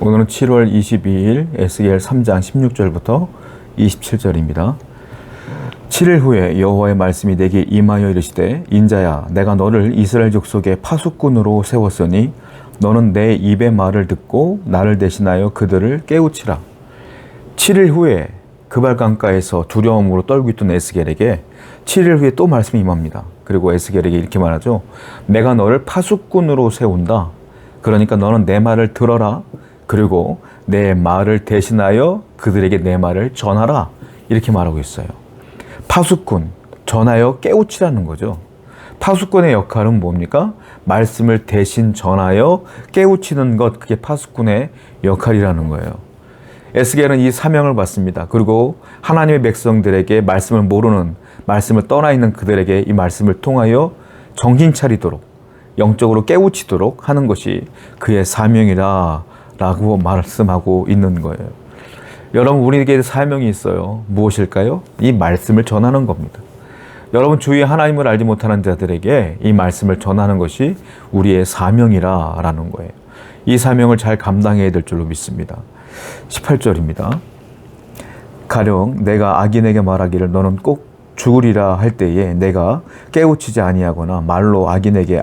오늘은 7월 22일 에스겔 3장 16절부터 27절입니다. 7일 후에 여호와의 말씀이 내게 임하여 이르시되 인자야 내가 너를 이스라엘 족속의 파수꾼으로 세웠으니 너는 내 입의 말을 듣고 나를 대신하여 그들을 깨우치라. 7일 후에 그발강가에서 두려움으로 떨고 있던 에스겔에게 7일 후에 또 말씀이 임합니다. 그리고 에스겔에게 이렇게 말하죠. 내가 너를 파수꾼으로 세운다. 그러니까 너는 내 말을 들어라. 그리고 내 말을 대신하여 그들에게 내 말을 전하라. 이렇게 말하고 있어요. 파수꾼, 전하여 깨우치라는 거죠. 파수꾼의 역할은 뭡니까? 말씀을 대신 전하여 깨우치는 것, 그게 파수꾼의 역할이라는 거예요. 에스겔은 이 사명을 받습니다. 그리고 하나님의 백성들에게 말씀을 모르는, 말씀을 떠나 있는 그들에게 이 말씀을 통하여 정신 차리도록, 영적으로 깨우치도록 하는 것이 그의 사명이라 라고 말씀하고 있는 거예요. 여러분, 우리에게 사명이 있어요. 무엇일까요? 이 말씀을 전하는 겁니다. 여러분, 주위에 하나님을 알지 못하는 자들에게 이 말씀을 전하는 것이 우리의 사명이라는 거예요. 이 사명을 잘 감당해야 될 줄로 믿습니다. 18절입니다. 가령 내가 악인에게 말하기를 너는 꼭 죽으리라 할 때에 내가 깨우치지 아니하거나 말로 악인에게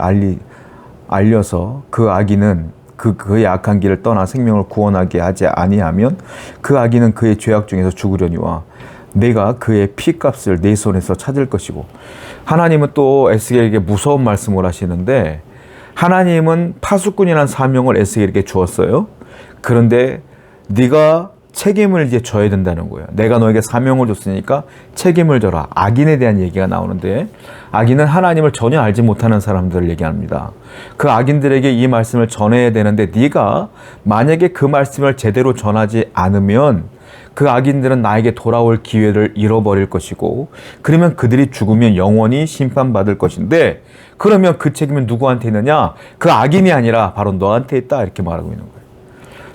알려서 그 악인은 그의 악한 길을 떠나 생명을 구원하게 하지 아니하면 그 악인은 그의 죄악 중에서 죽으려니와 내가 그의 피값을 내 손에서 찾을 것이고. 하나님은 또 에스겔에게 무서운 말씀을 하시는데, 하나님은 파수꾼이라는 사명을 에스겔에게 주었어요. 그런데 네가 책임을 이제 져야 된다는 거예요. 내가 너에게 사명을 줬으니까 책임을 져라. 악인에 대한 얘기가 나오는데, 악인은 하나님을 전혀 알지 못하는 사람들을 얘기합니다. 그 악인들에게 이 말씀을 전해야 되는데 네가 만약에 그 말씀을 제대로 전하지 않으면 그 악인들은 나에게 돌아올 기회를 잃어버릴 것이고, 그러면 그들이 죽으면 영원히 심판받을 것인데, 그러면 그 책임은 누구한테 있느냐? 그 악인이 아니라 바로 너한테 있다. 이렇게 말하고 있는 거예요.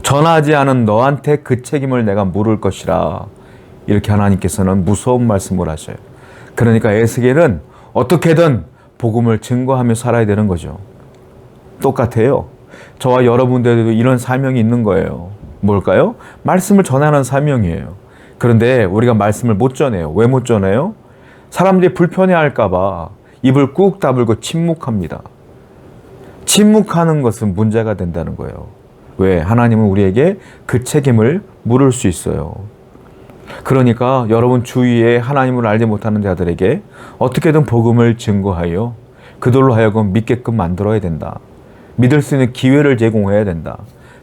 전하지 않은 너한테 그 책임을 내가 물을 것이라. 이렇게 하나님께서는 무서운 말씀을 하셔요. 그러니까 에스겔은 어떻게든 복음을 증거하며 살아야 되는 거죠. 똑같아요. 저와 여러분들도 이런 사명이 있는 거예요. 뭘까요? 말씀을 전하는 사명이에요. 그런데 우리가 말씀을 못 전해요. 왜 못 전해요? 사람들이 불편해할까 봐 입을 꾹 다물고 침묵합니다. 침묵하는 것은 문제가 된다는 거예요. 왜? 하나님은 우리에게 그 책임을 물을 수 있어요. 그러니까 여러분 주위에 하나님을 알지 못하는 자들에게 어떻게든 복음을 증거하여 그들로 하여금 믿게끔 만들어야 된다. 믿을 수 있는 기회를 제공해야 된다.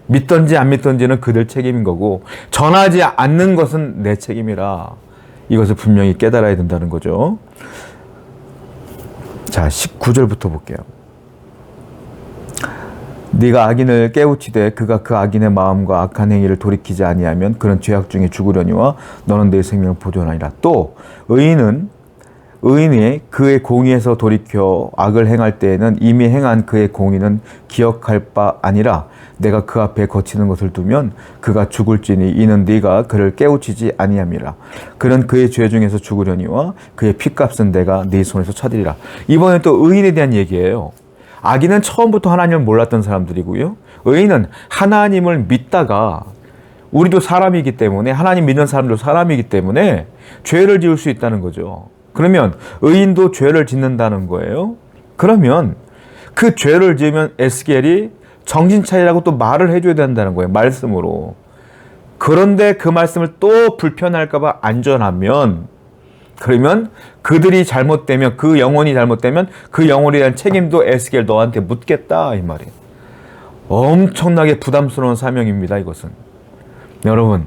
믿든지 안 믿든지는 그들 책임인 거고, 전하지 않는 것은 내 책임이라. 이것을 분명히 깨달아야 된다는 거죠. 자, 19절부터 볼게요. 네가 악인을 깨우치되 그가 그 악인의 마음과 악한 행위를 돌이키지 아니하면 그런 죄악 중에 죽으려니와 너는 내 생명을 보존하리라. 또 의인이 그의 공의에서 돌이켜 악을 행할 때에는 이미 행한 그의 공의는 기억할 바 아니라 내가 그 앞에 거치는 것을 두면 그가 죽을지니 이는 네가 그를 깨우치지 아니함이라. 그는 그의 죄 중에서 죽으려니와 그의 피값은 내가 네 손에서 찾으리라. 이번엔 또 의인에 대한 얘기예요. 악인은 처음부터 하나님을 몰랐던 사람들이고요. 의인은 하나님을 믿다가, 우리도 사람이기 때문에, 하나님 믿는 사람도 사람이기 때문에 죄를 지을 수 있다는 거죠. 그러면 의인도 죄를 짓는다는 거예요. 그러면 그 죄를 지으면 에스겔이 정신 차리라고 또 말을 해줘야 된다는 거예요. 말씀으로. 그런데 그 말씀을 또 불편할까 봐 안전하면, 그러면 그들이 잘못되면, 그 영혼이 잘못되면 그 영혼에 대한 책임도 에스겔 너한테 묻겠다 이 말이에요. 엄청나게 부담스러운 사명입니다. 이것은. 여러분,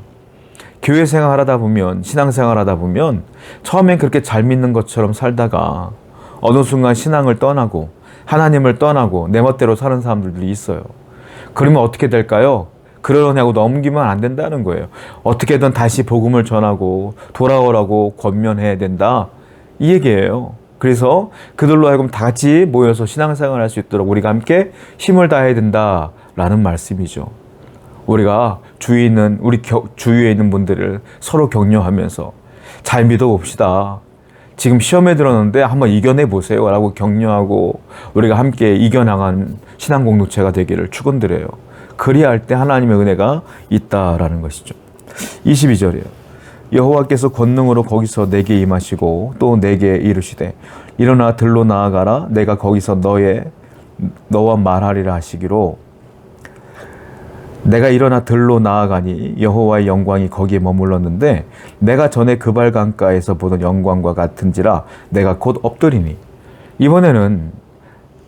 교회 생활하다 보면, 신앙생활하다 보면 처음엔 그렇게 잘 믿는 것처럼 살다가 어느 순간 신앙을 떠나고 하나님을 떠나고 내 멋대로 사는 사람들이 있어요. 그러면 어떻게 될까요? 그러냐고 넘기면 안 된다는 거예요. 어떻게든 다시 복음을 전하고 돌아오라고 권면해야 된다. 이 얘기예요. 그래서 그들로 하여금 다 같이 모여서 신앙생활을 할 수 있도록 우리가 함께 힘을 다해야 된다라는 말씀이죠. 우리가 주위에 있는 분들을 서로 격려하면서 잘 믿어봅시다. 지금 시험에 들었는데 한번 이겨내 보세요 라고 격려하고 우리가 함께 이겨나가는 신앙 공동체가 되기를 축원드려요. 그리할 때 하나님의 은혜가 있다라는 것이죠. 22절이에요. 여호와께서 권능으로 거기서 내게 임하시고 또 내게 이르시되 일어나 들로 나아가라. 내가 거기서 너와 말하리라 하시기로, 내가 일어나 들로 나아가니 여호와의 영광이 거기에 머물렀는데 내가 전에 그발 강가에서 보던 영광과 같은지라 내가 곧 엎드리니. 이번에는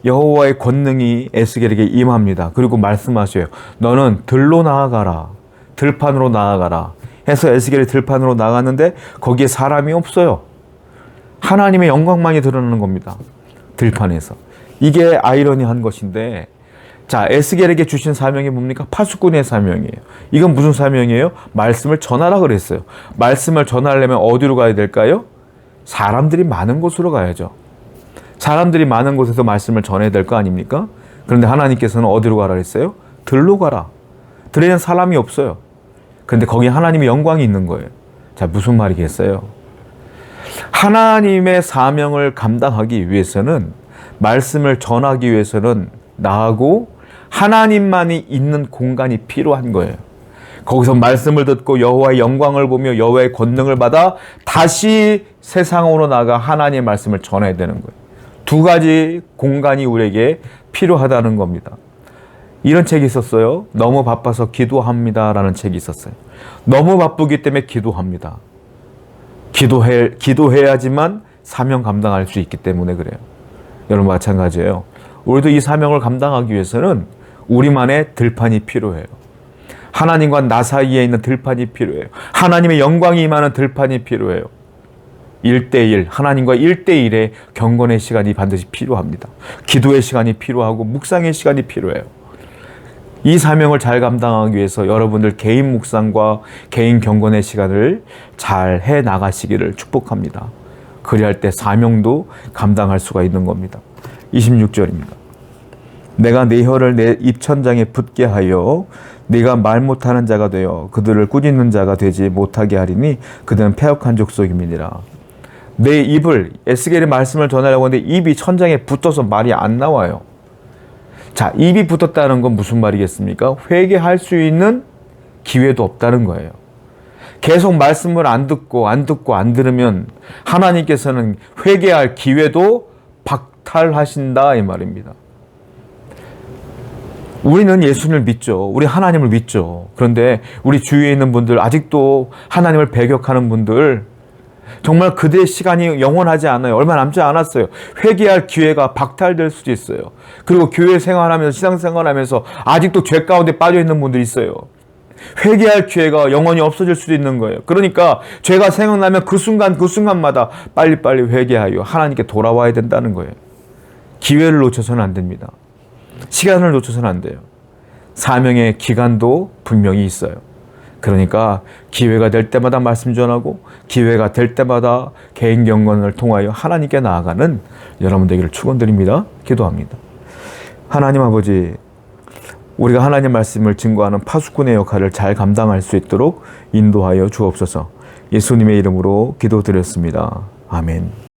여호와의 권능이 에스겔에게 임합니다. 그리고 말씀하셔요. 너는 들로 나아가라. 들판으로 나아가라 해서 에스겔이 들판으로 나갔는데 거기에 사람이 없어요. 하나님의 영광만이 드러나는 겁니다. 들판에서. 이게 아이러니한 것인데, 자, 에스겔에게 주신 사명이 뭡니까? 파수꾼의 사명이에요. 이건 무슨 사명이에요? 말씀을 전하라 그랬어요. 말씀을 전하려면 어디로 가야 될까요? 사람들이 많은 곳으로 가야죠. 사람들이 많은 곳에서 말씀을 전해야 될 거 아닙니까? 그런데 하나님께서는 어디로 가라 그랬어요? 들로 가라. 들에는 사람이 없어요. 그런데 거기에 하나님의 영광이 있는 거예요. 자, 무슨 말이겠어요? 하나님의 사명을 감당하기 위해서는, 말씀을 전하기 위해서는 나하고 하나님만이 있는 공간이 필요한 거예요. 거기서 말씀을 듣고 여호와의 영광을 보며 여호와의 권능을 받아 다시 세상으로 나가 하나님의 말씀을 전해야 되는 거예요. 두 가지 공간이 우리에게 필요하다는 겁니다. 이런 책이 있었어요. 너무 바빠서 기도합니다 라는 책이 있었어요. 너무 바쁘기 때문에 기도합니다. 기도해야지만 사명 감당할 수 있기 때문에 그래요. 여러분 마찬가지예요. 우리도 이 사명을 감당하기 위해서는 우리만의 들판이 필요해요. 하나님과 나 사이에 있는 들판이 필요해요. 하나님의 영광이 임하는 들판이 필요해요. 1대1, 하나님과 1대1의 경건의 시간이 반드시 필요합니다. 기도의 시간이 필요하고 묵상의 시간이 필요해요. 이 사명을 잘 감당하기 위해서 여러분들 개인 묵상과 개인 경건의 시간을 잘 해 나가시기를 축복합니다. 그리할 때 사명도 감당할 수가 있는 겁니다. 26절입니다. 내가 네 혀를 내 입천장에 붙게 하여 네가 말 못하는 자가 되어 그들을 꾸짖는 자가 되지 못하게 하리니 그들은 패역한 족속임이니라. 내 입을, 에스겔의 말씀을 전하려고 하는데 입이 천장에 붙어서 말이 안 나와요. 자, 입이 붙었다는 건 무슨 말이겠습니까? 회개할 수 있는 기회도 없다는 거예요. 계속 말씀을 안 들으면 하나님께서는 회개할 기회도 박탈하신다 이 말입니다. 우리는 예수님을 믿죠. 우리 하나님을 믿죠. 그런데 우리 주위에 있는 분들, 아직도 하나님을 배격하는 분들, 정말 그들의 시간이 영원하지 않아요. 얼마 남지 않았어요. 회개할 기회가 박탈될 수도 있어요. 그리고 교회 생활하면서, 신앙생활하면서 아직도 죄 가운데 빠져 있는 분들이 있어요. 회개할 기회가 영원히 없어질 수도 있는 거예요. 그러니까 죄가 생각나면 그 순간마다 빨리빨리 회개하여 하나님께 돌아와야 된다는 거예요. 기회를 놓쳐서는 안 됩니다. 시간을 놓쳐서는 안 돼요. 사명의 기간도 분명히 있어요. 그러니까 기회가 될 때마다 말씀 전하고 기회가 될 때마다 개인 경건을 통하여 하나님께 나아가는 여러분 되기를 축원드립니다. 기도합니다. 하나님 아버지, 우리가 하나님 말씀을 증거하는 파수꾼의 역할을 잘 감당할 수 있도록 인도하여 주옵소서. 예수님의 이름으로 기도드렸습니다. 아멘.